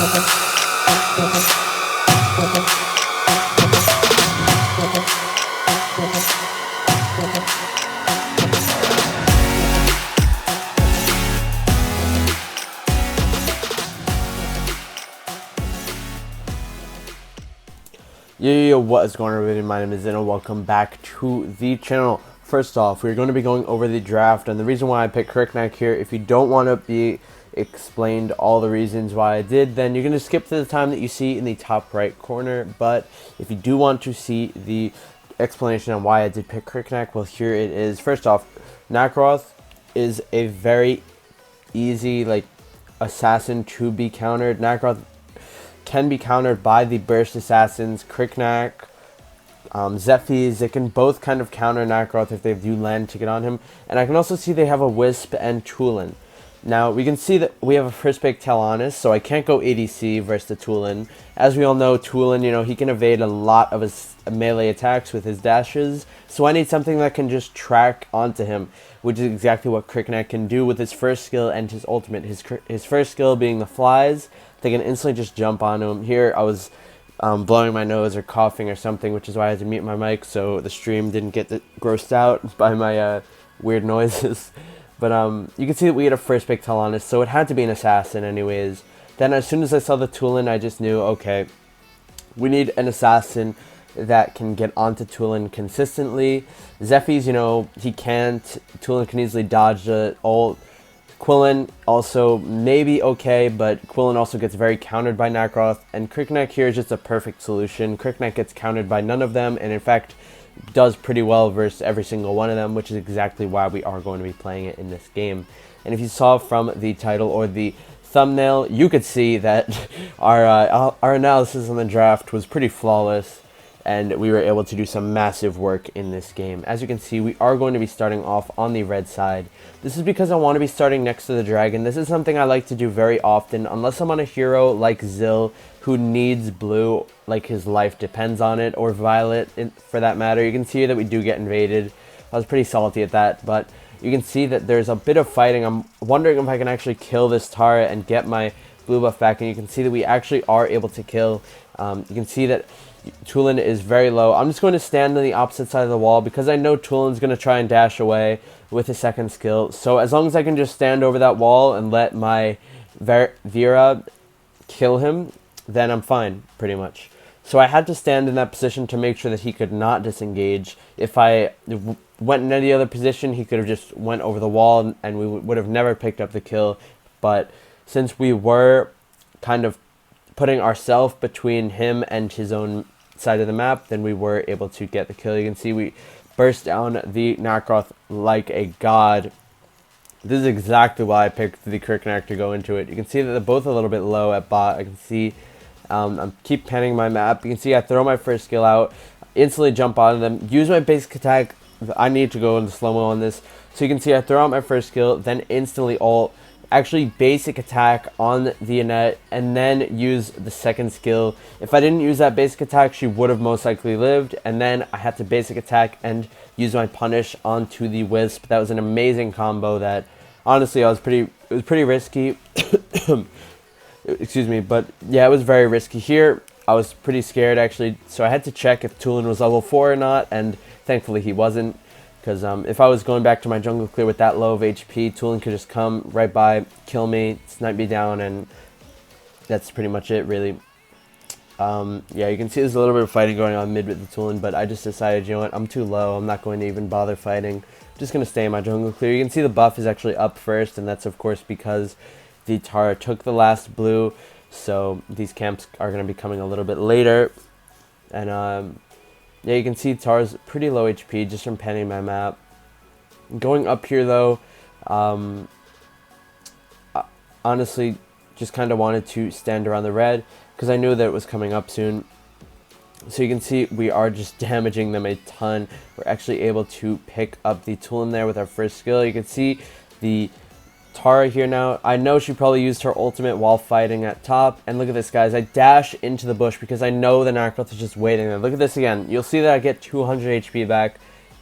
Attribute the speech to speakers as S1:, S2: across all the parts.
S1: Yo, what is going on, everybody? My name is Zeno. Welcome back to the channel. First off, we're going to be going over the draft, and the reason why I picked Kriknak here. If you don't want to be explained all the reasons why I did, then you're going to skip to the time that you see in the top right corner. But if you do want to see the explanation on why I did pick Kriknak, well, here it is. First off, Nakaroth is a very easy assassin to be countered. Nakaroth can be countered by the burst assassins, Kriknak, Zephyrs. They can both kind of counter Nakaroth if they do land to get on him. And I can also see they have a Wisp and Tulin. Now, we can see that we have a first pick Talanis, so I can't go ADC versus the Tulin. As we all know, Tulin, he can evade a lot of his melee attacks with his dashes. So I need something that can just track onto him, which is exactly what Kriknak can do with his first skill and his ultimate. His first skill being the flies. They can instantly just jump onto him. Here, I was blowing my nose or coughing or something, which is why I had to mute my mic so the stream didn't get grossed out by my weird noises. But you can see that we had a first pick Talanis, so it had to be an assassin anyways. Then as soon as I saw the Tulin, I just knew, okay, we need an assassin that can get onto Tulin consistently. Zephyrs, he can't. Tulin can easily dodge the ult. Quillen also maybe okay, but Quillen also gets very countered by Nakaroth, and Kriknak here is just a perfect solution. Kriknak gets countered by none of them, and in fact does pretty well versus every single one of them, which is exactly why we are going to be playing it in this game. And if you saw from the title or the thumbnail, you could see that our analysis on the draft was pretty flawless, and we were able to do some massive work in this game. As you can see, we are going to be starting off on the red side. This is because I want to be starting next to the dragon. This is something I like to do very often, unless I'm on a hero like Zill, who needs blue, like his life depends on it, or Violet for that matter. You can see that we do get invaded. I was pretty salty at that, but you can see that there's a bit of fighting. I'm wondering if I can actually kill this Tara and get my blue buff back, and you can see that we actually are able to kill. You can see that Tulin is very low. I'm just going to stand on the opposite side of the wall because I know Tulin's going to try and dash away with his second skill. So as long as I can just stand over that wall and let my Vera kill him, then I'm fine, pretty much. So I had to stand in that position to make sure that he could not disengage. If I went in any other position, he could have just went over the wall and we would have never picked up the kill. But since we were kind of putting ourselves between him and his own side of the map, then we were able to get the kill. You can see we burst down the Nakaroth like a god. This is exactly why I picked the Kriknak to go into it. You can see that they're both a little bit low at bot. I can see I keep panning my map. You can see I throw my first skill out, instantly jump onto them, use my basic attack. I need to go into slow-mo on this. So you can see I throw out my first skill, then instantly ult, actually basic attack on the Annette, and then use the second skill. If I didn't use that basic attack, she would have most likely lived, and then I had to basic attack and use my punish onto the Wisp. That was an amazing combo that honestly it was pretty risky. Excuse me, but yeah, it was very risky here. I was pretty scared actually, so I had to check if Tulin was level 4 or not, and thankfully he wasn't. Because if I was going back to my jungle clear with that low of HP, Tulin could just come right by, kill me, snipe me down, and that's pretty much it, really. Yeah, you can see there's a little bit of fighting going on mid with the Tulin, but I just decided, you know what, I'm too low, I'm not going to even bother fighting. I'm just going to stay in my jungle clear. You can see the buff is actually up first, and that's of course because the Tara took the last blue, so these camps are going to be coming a little bit later. And yeah, you can see Tara's pretty low HP just from panning my map. Going up here though, honestly, just kind of wanted to stand around the red because I knew that it was coming up soon. So you can see we are just damaging them a ton. We're actually able to pick up the Tulin there with our first skill. You can see the Tara here now. I know she probably used her ultimate while fighting at top. And look at this, guys. I dash into the bush because I know the Nakaroth is just waiting there. Look at this again. You'll see that I get 200 HP back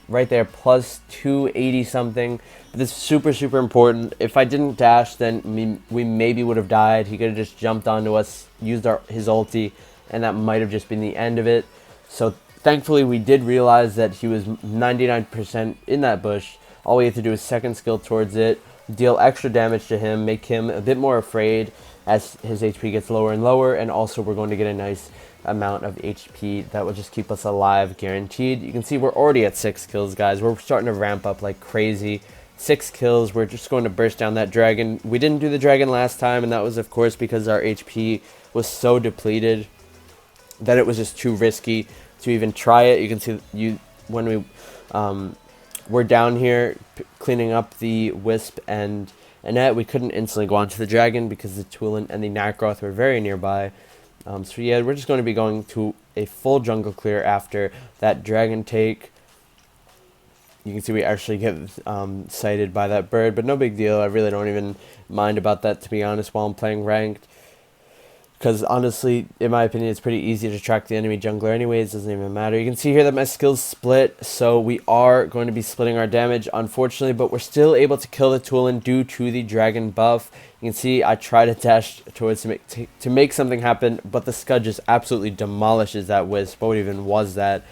S1: right there, plus 280 something. But this is super important. If I didn't dash, then we maybe would have died. He could have just jumped onto us, used his ulti, and that might have just been the end of it. So thankfully we did realize that he was 99% in that bush. All we have to do is second skill towards it, deal extra damage to him, make him a bit more afraid as his HP gets lower and lower, and also we're going to get a nice amount of HP that will just keep us alive, guaranteed. You can see we're already at 6 kills, guys. We're starting to ramp up like crazy. 6 kills. We're just going to burst down that dragon. We didn't do the dragon last time, and that was of course because our HP was so depleted that it was just too risky to even try it. You can see when we we're down here cleaning up the Wisp and Annette, we couldn't instantly go onto the dragon because the Tulin and the Nacroth were very nearby. So yeah, we're just going to be going to a full jungle clear after that dragon take. You can see we actually get sighted by that bird, but no big deal. I really don't even mind about that, to be honest, while I'm playing ranked. Because honestly, in my opinion, it's pretty easy to track the enemy jungler anyways. Doesn't even matter. You can see here that my skills split, so we are going to be splitting our damage, unfortunately, but we're still able to kill the Tulin due to the dragon buff. You can see I try to dash towards to make something happen, but the Scud just absolutely demolishes that Wisp. What even was that?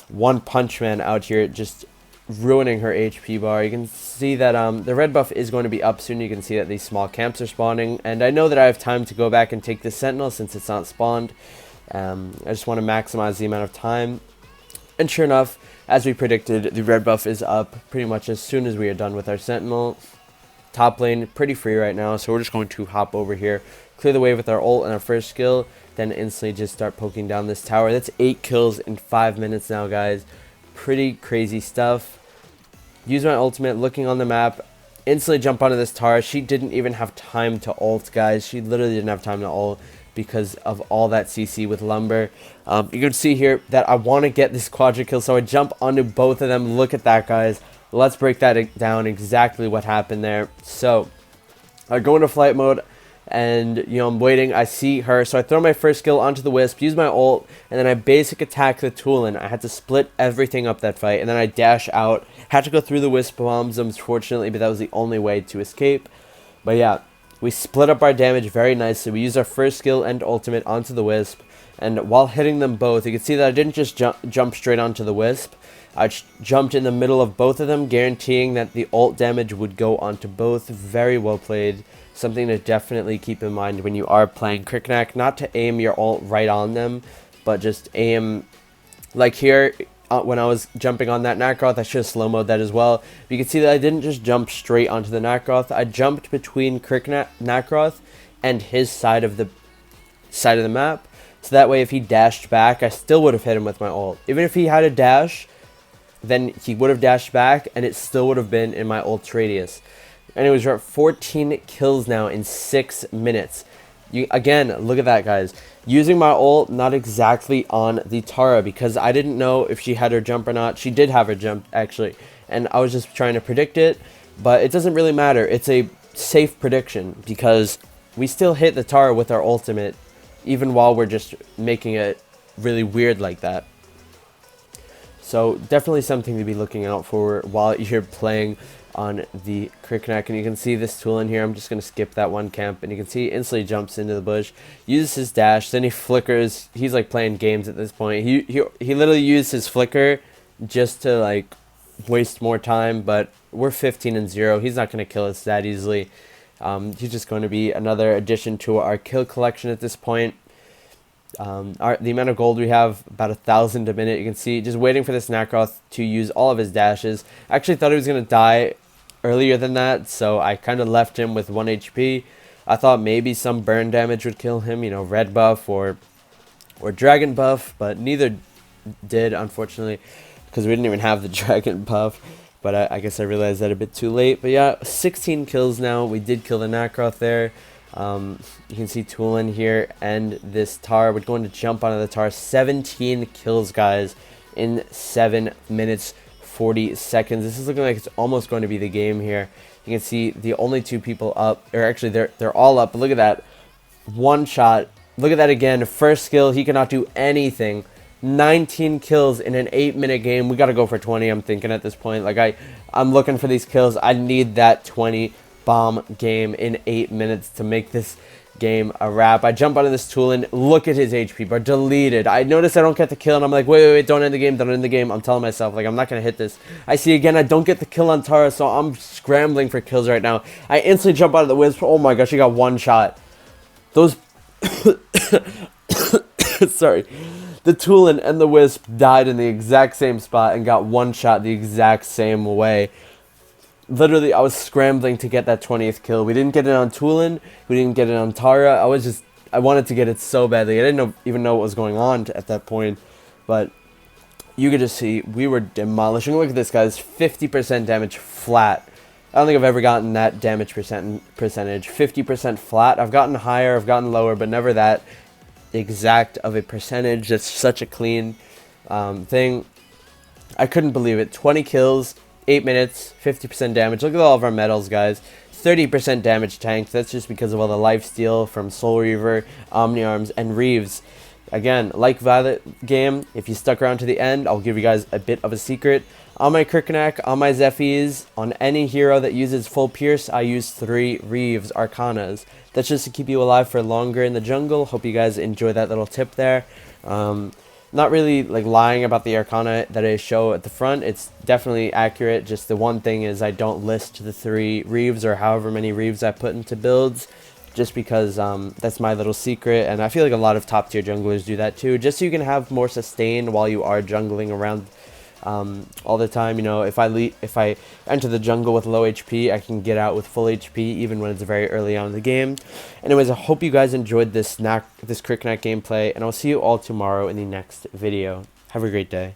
S1: One Punch Man out here just ruining her HP bar. You can see that the red buff is going to be up soon. You can see that these small camps are spawning, and I know that I have time to go back and take this sentinel since it's not spawned. I just want to maximize the amount of time, and sure enough, as we predicted, the red buff is up pretty much as soon as we are done with our sentinel. Top lane pretty free right now, so we're just going to hop over here, clear the wave with our ult and our first skill, then instantly just start poking down this tower. That's 8 kills in 5 minutes now, guys. Pretty crazy stuff. Use my ultimate, looking on the map, instantly jump onto this tower. She didn't even have time to ult, guys. She literally didn't have time to ult because of all that CC with Lumber. You can see here that I want to get this quadra kill, so I jump onto both of them. Look at that, guys. Let's break that down, exactly what happened there. So I go into flight mode, and I'm waiting. I see her, so I throw my first skill onto the Wisp, use my ult, and then I basic attack the Tulin. I had to split everything up that fight, and then I dash out. Had to go through the Wisp bombs, unfortunately, but that was the only way to escape. But yeah, we split up our damage very nicely. We used our first skill and ultimate onto the Wisp, and while hitting them both, you can see that I didn't just jump straight onto the Wisp. I jumped in the middle of both of them, guaranteeing that the ult damage would go onto both. Very well played. Something to definitely keep in mind when you are playing Kriknak, not to aim your ult right on them, but just aim, like here, when I was jumping on that Nacroth, I should have slow-moed that as well. But you can see that I didn't just jump straight onto the Nacroth, I jumped between Nacroth and his side of the map, so that way if he dashed back, I still would have hit him with my ult. Even if he had a dash, then he would have dashed back, and it still would have been in my ult's radius. Anyways, we're at 14 kills now in 6 minutes. Again, look at that, guys. Using my ult, not exactly on the Tara, because I didn't know if she had her jump or not. She did have her jump, actually, and I was just trying to predict it, but it doesn't really matter. It's a safe prediction, because we still hit the Tara with our ultimate, even while we're just making it really weird like that. So definitely something to be looking out for while you're playing on the Kriknak. And you can see this tool in here. I'm just going to skip that one camp, and you can see he instantly jumps into the bush, uses his dash, then he flickers. He's like playing games at this point. He literally used his flicker just to like waste more time, but we're 15-0. He's not going to kill us that easily. He's just going to be another addition to our kill collection at this point. The amount of gold we have, about 1,000 a minute. You can see just waiting for this Nacroth to use all of his dashes. I actually thought he was going to die earlier than that, so I kind of left him with 1 HP. I thought maybe some burn damage would kill him, red buff or dragon buff, but neither did, unfortunately, because we didn't even have the dragon buff. But I guess I realized that a bit too late. But yeah, 16 kills now. We did kill the Nacroth there. You can see Tulin here and this Tar. We're going to jump onto the Tar. 17 kills, guys, in 7 minutes 40 seconds. This is looking like it's almost going to be the game here. You can see the only 2 people up, or actually they're all up. But look at that, one shot. Look at that again. First skill, he cannot do anything. 19 kills in an 8-minute game. We got to go for 20, I'm thinking at this point. Like, I'm looking for these kills. I need that 20 bomb game in 8 minutes to make this game a wrap. I jump out of this tool and look at his HP bar, deleted. I notice I don't get the kill, and I'm like, wait, don't end the game, don't end the game. I'm telling myself, like, I'm not going to hit this. I see again, I don't get the kill on Tara, so I'm scrambling for kills right now. I instantly jump out of the Wisp. Oh my gosh, he got one shot. Those... Sorry. The Tulin and the Wisp died in the exact same spot and got one shot the exact same way. Literally, I was scrambling to get that 20th kill. We didn't get it on Tulin. We didn't get it on Tara. I wanted to get it so badly. I didn't even know what was going on at that point. But you could just see we were demolishing. Look at this, guys. 50% damage flat. I don't think I've ever gotten that damage percentage. 50% flat. I've gotten higher, I've gotten lower, but never that exact of a percentage. That's such a clean thing. I couldn't believe it. 20 kills. 8 minutes, 50% damage. Look at all of our medals, guys. 30% damage tanked. That's just because of all the lifesteal from Soul Reaver, Omni Arms, and Reeves. Again, like Valor game, if you stuck around to the end, I'll give you guys a bit of a secret. On my Kriknak, on my Zephyrs, on any hero that uses full pierce, I use 3 Reeves Arcanas. That's just to keep you alive for longer in the jungle. Hope you guys enjoy that little tip there. Not really like lying about the Arcana that I show at the front. It's definitely accurate. Just the one thing is I don't list the 3 Reeves or however many Reeves I put into builds, just because that's my little secret, and I feel like a lot of top tier junglers do that too, just so you can have more sustain while you are jungling around all the time. You know, if I enter the jungle with low HP, I can get out with full HP even when it's very early on in the game. Anyways, I hope you guys enjoyed this Kriknak gameplay, and I'll see you all tomorrow in the next video. Have a great day.